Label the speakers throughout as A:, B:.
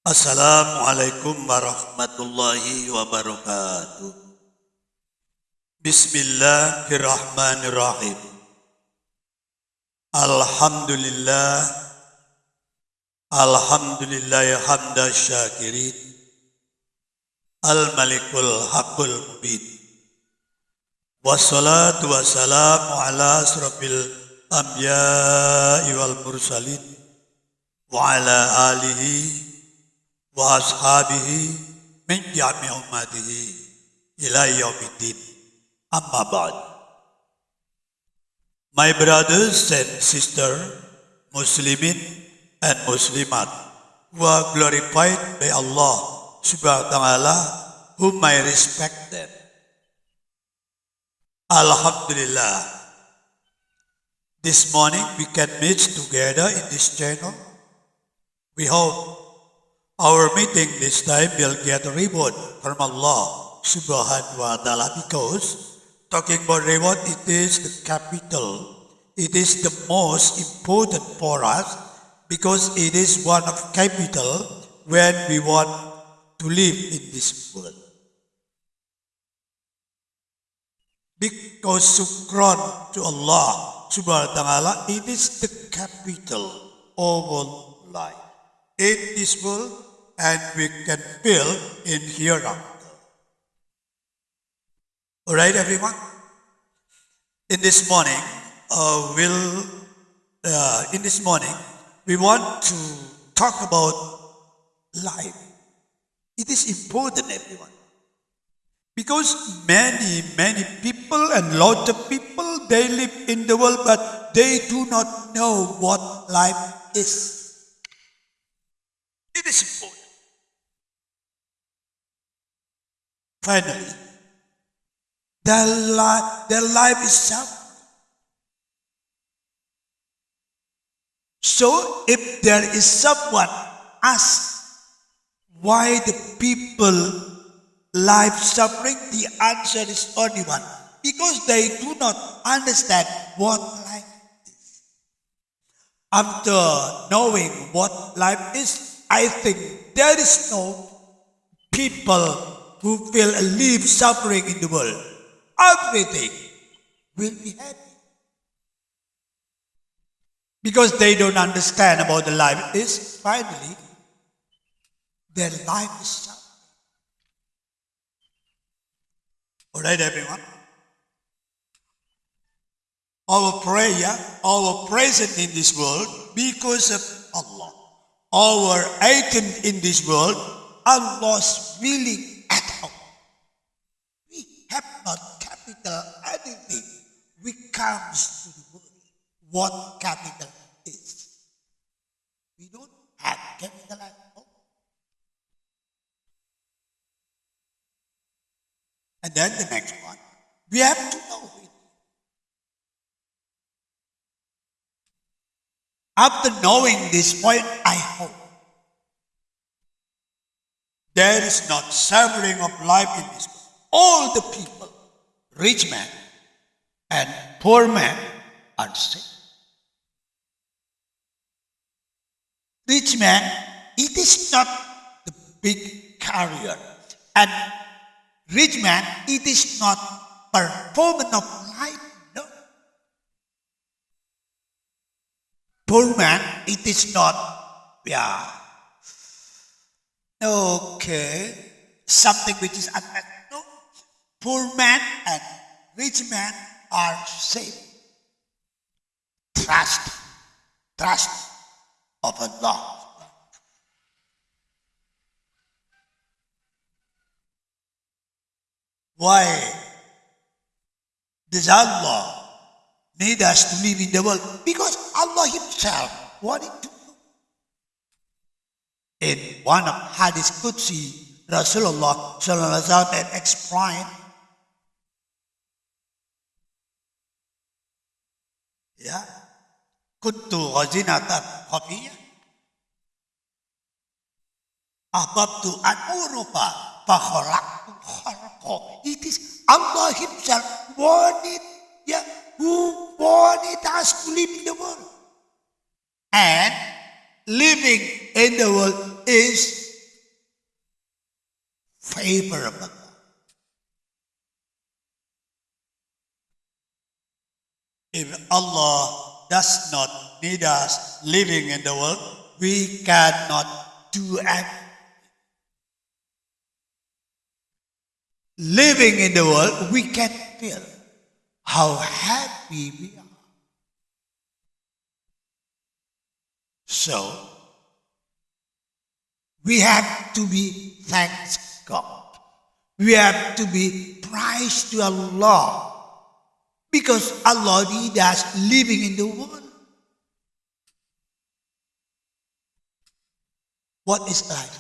A: Assalamualaikum warahmatullahi wabarakatuh. Bismillahirrahmanirrahim. Alhamdulillah. Alhamdulillahi hamda syakirin. Al-malikul haqqul mubin. Wassalatu wassalamu ala asrafil anbiya'i wal mursalin. Wa ala alihi wa ashabihi min jami' ummatihi ila yaumiddin. Amma ba'd. My brothers and sisters, Muslimin and Muslimat, who are glorified by Allah subhanahu wa ta'ala, whom I respect them. Alhamdulillah. This morning we can meet together in this channel. We hope our meeting this time will get a reward from Allah subhanahu wa ta'ala, because talking about reward, it is the capital. It is the most important for us because it is one of capital when we want to live in this world. Because shukran to Allah subhanahu wa ta'ala, it is the capital of all life in this world, and we can feel in hereafter. Alright, everyone? In this morning, we want to talk about life. It is important, everyone. Because many people and lots of people, they live in the world, but they do not know what life is. It is important. Finally, their life is suffering. So, if there is someone ask why the people life suffering, the answer is only one: because they do not understand what life is. After knowing what life is, I think there is no people who will live suffering in the world. Everything will be happy. Because they don't understand about the life is, finally, their life is suffering. Alright, everyone? Our prayer, our presence in this world, because of Allah. Our item in this world, Allah's willing. Have not capital anything. We comes to the world. What capital is? We don't have capital at all. And then the next one, we have to know it. After knowing this point, I hope there is not suffering of life in this world. All the people, rich man and poor man, are same. Rich man, it is not the big career. And rich man, it is not performance of life, no. Poor man, it is not, something which is unmet. Poor man and rich man are same. Trust of Allah. Why does Allah need us to live in the world? Because Allah Himself wanted to. In one of Hadith Qudsi, Rasulullah sallallahu alaihi wasallam explained, kuntu ghazinatan khafiyah ahbabtu an urufa fa khalaqtu khalqa. It is Allah Himself who wanted us to live in the world. And living in the world is favor of Allah. If Allah does not need us living in the world, we cannot do anything. Living in the world, we can feel how happy we are. So, we have to be thanks God. We have to be praised to Allah. Because Allah need us living in the world. What is life?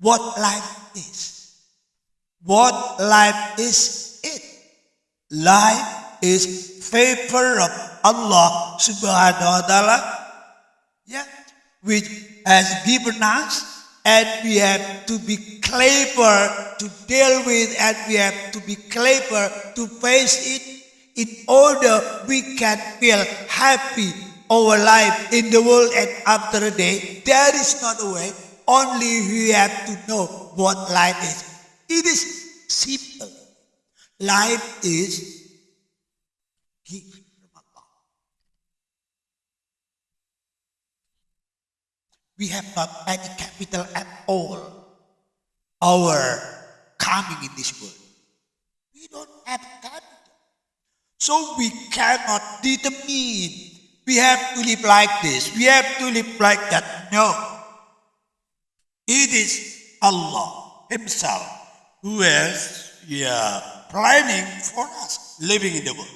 A: What life is? What life is it? Life is favor of Allah subhanahu wa ta'ala, which has given us, and we have to be clever to deal with, and we have to be clever to face it. In order we can feel happy our life in the world and after a day. There is not a way. Only we have to know what life is. It is simple. Life is gift from Allah. We have not any capital at all. Our coming in this world. We don't have capital. So we cannot determine, we have to live like this, we have to live like that. No. It is Allah Himself who is planning for us living in the world.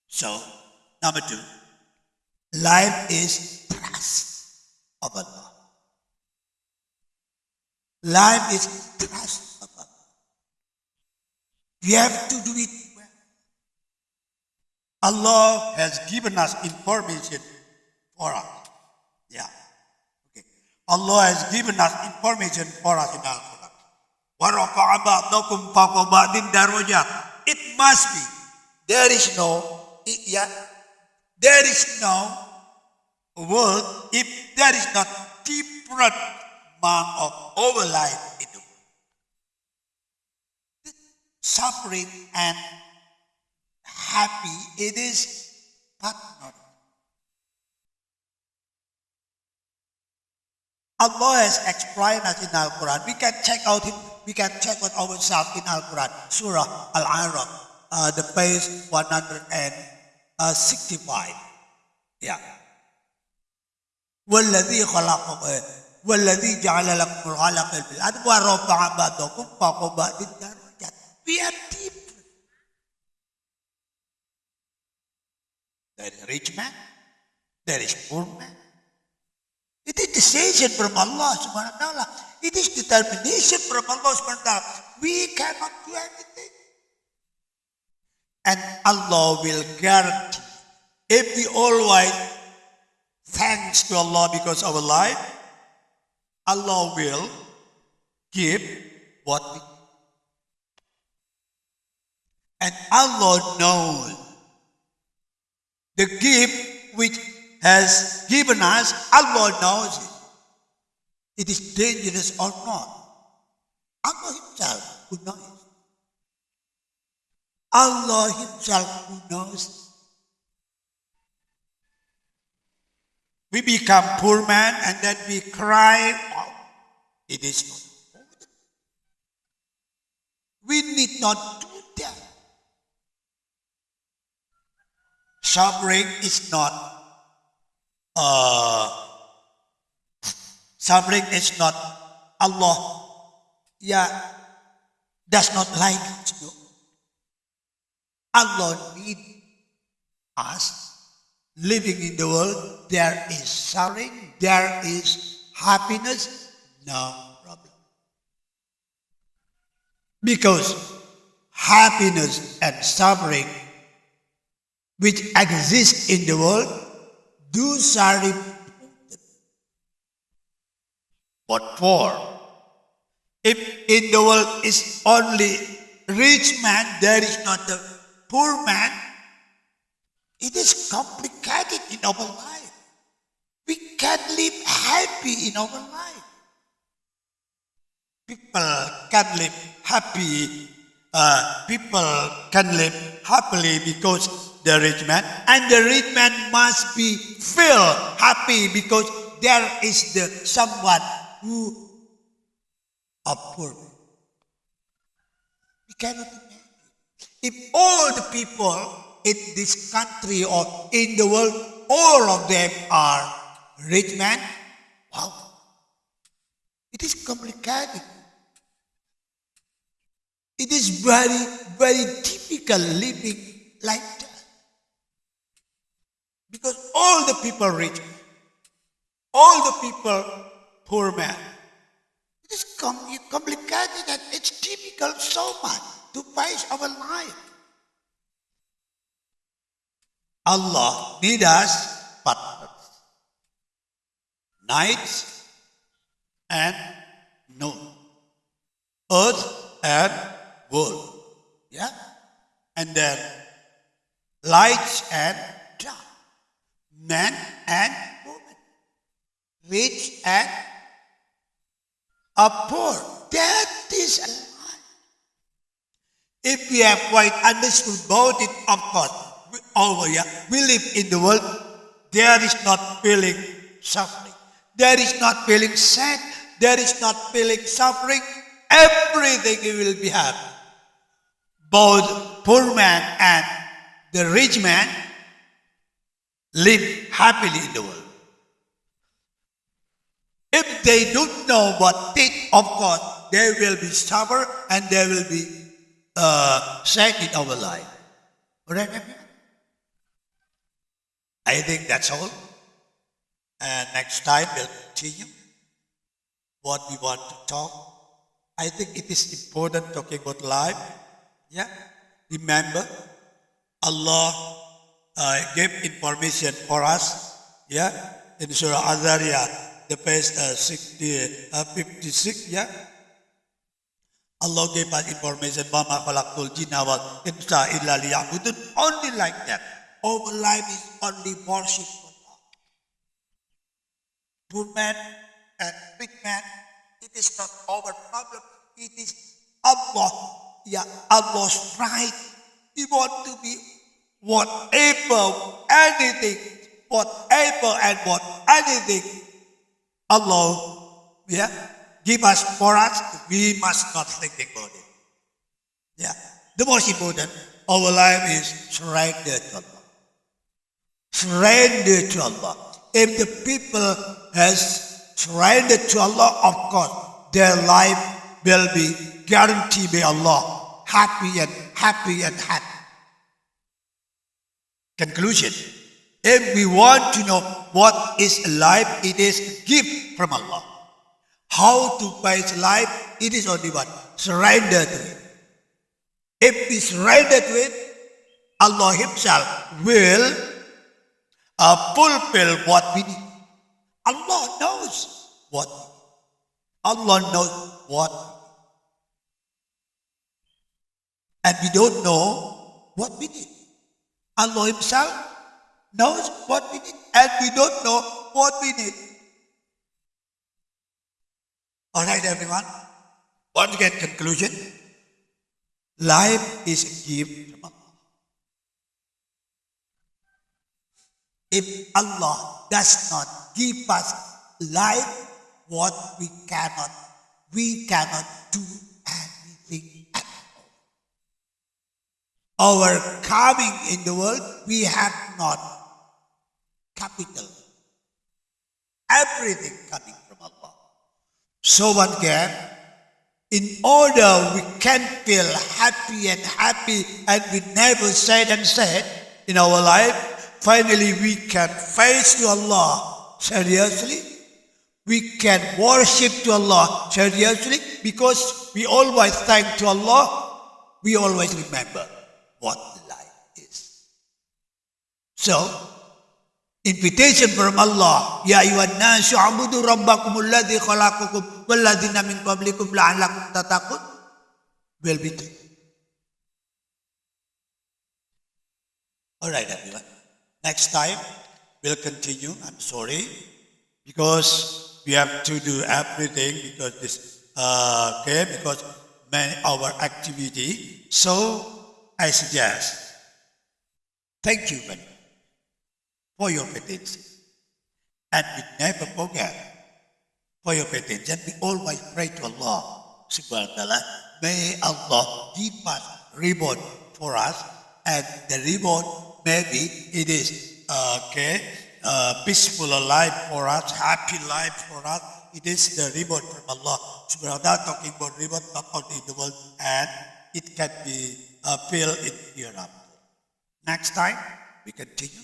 A: So, number 2, life is trust of Allah. Life is trust of Allah. We have to do it well. Allah has given us information for us. Okay. Allah has given us information for us in Al-Quran. وَرَفَعَ بَعْضَكُمْ فَوْقَ بَعْضٍ دَرَجَاتٍ. It must be. There is no world if there is not different amount of our life in the world. Suffering and happy, it is partner. Allah has explained us in Al-Quran. We can check out it. We can check out ourselves in Al-Quran. Surah Al-Araf, the page 165. وَالَّذِي خَلَقَكُمْ وَالَّذِي جَعَلَ لَكُمُ الْخَلَقَ فِي الْأَرْضِ وَرَفَعَ بَعْضَكُمْ فَوْقَ بَعْضٍ دَرَجَاتٍ. We are different. There is a rich man, there is a poor man. It is decision from Allah subhanahu wa ta'ala. It is determination from Allah subhanahu wa ta'ala. We cannot do anything. And Allah will guarantee, if we always thanks to Allah because of our life, Allah will give what we need. And Allah knows the gift which has given us. Allah knows it. It is dangerous or not. Allah Himself who knows. Allah Himself who knows. We become poor man and then we cry. Oh, it is not important. We need not do that. Suffering is not Allah does not like it. No. Allah needs us. Living in the world, there is suffering, there is happiness, no problem. Because happiness and suffering which exist in the world, those are important. What for? If in the world is only rich man, there is not the poor man, it is complicated in our life. we can live happy in our life. People can live happy. People can live happily because the rich man, and the rich man must be feel happy because there is the someone who are poor. We cannot imagine. If all the people in this country or in the world, all of them are rich men, wow, it is complicated. It is very, very difficult living like that. Because all the people rich, all the people poor man. It is complicated and it's difficult so much to face our life. Allah needs us partners. Night and noon. Earth and world. Yeah? And then light and dark. Man and woman. Rich and poor. That is a lie. If we have quite understood about it, of course, we live in the world, there is not feeling suffering. There is not feeling sad. There is not feeling suffering. Everything will be happy. Both poor man and the rich man live happily in the world. If they don't know what it, of course, they will be suffer and they will be sad in our life. Alright, everyone? I think that's all. And next time we'll continue what we want to talk. I think it is important talking about life. Yeah. Remember, Allah gave information for us. Yeah. In Surah Azariyah, the page 56. Yeah. Allah gave us information. Wama khalaqtul jinna wal insa illa liya'budun. Only like that. Our life is only worship for Allah. Poor man and rich man, it is not our problem. It is Allah. Yeah, Allah's right. We want to be whatever, anything, whatever and what anything Allah, yeah, give us for us. We must not think about it. Yeah, the most important, our life is surrendered to Allah. Surrender to Allah. If the people has surrendered to Allah, of course, their life will be guaranteed by Allah. Happy and happy and happy. Conclusion. If we want to know what is life, it is a gift from Allah. How to face life, it is only one. Surrender to it. If we surrender to it, Allah Himself will fulfill what we need. Allah knows what we need. Allah knows what we need. And we don't know what we need. Allah Himself knows what we need. And we don't know what we need. Alright, everyone. Once again, conclusion. Life is a gift from Allah. If Allah does not give us life, what we cannot do anything at all. Our coming in the world, we have not capital. Everything coming from Allah. So one can, in order we can feel happy and we never sad and sad in our life, finally, we can face to Allah seriously. We can worship to Allah seriously because we always thank to Allah. We always remember what life is. So, invitation from Allah, Ya ayyuhan nasu ubudu rabbakumul ladzi khalaqakum wal ladzina min qablikum la'allakum tattaqun, will be true. All right, everyone. Next time, we'll continue. I'm sorry. because we have to do everything because because many our activity. So I suggest, thank you very much for your attention, and we never forget for your attention. We always pray to Allah Subhanahu wa Taala. May Allah give us reward for us, and the reward maybe it is peaceful life for us, happy life for us. It is the reward from Allah Subhanahu wa Taala. Talking about reward not only in the world, and it can be filled in hereafter. Next time we continue.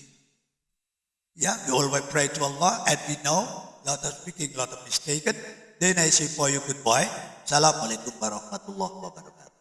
A: Yeah, we always pray to Allah, and we know a lot of speaking, a lot of mistaken. Then I say for you goodbye. Assalamualaikum warahmatullahi wabarakatuh.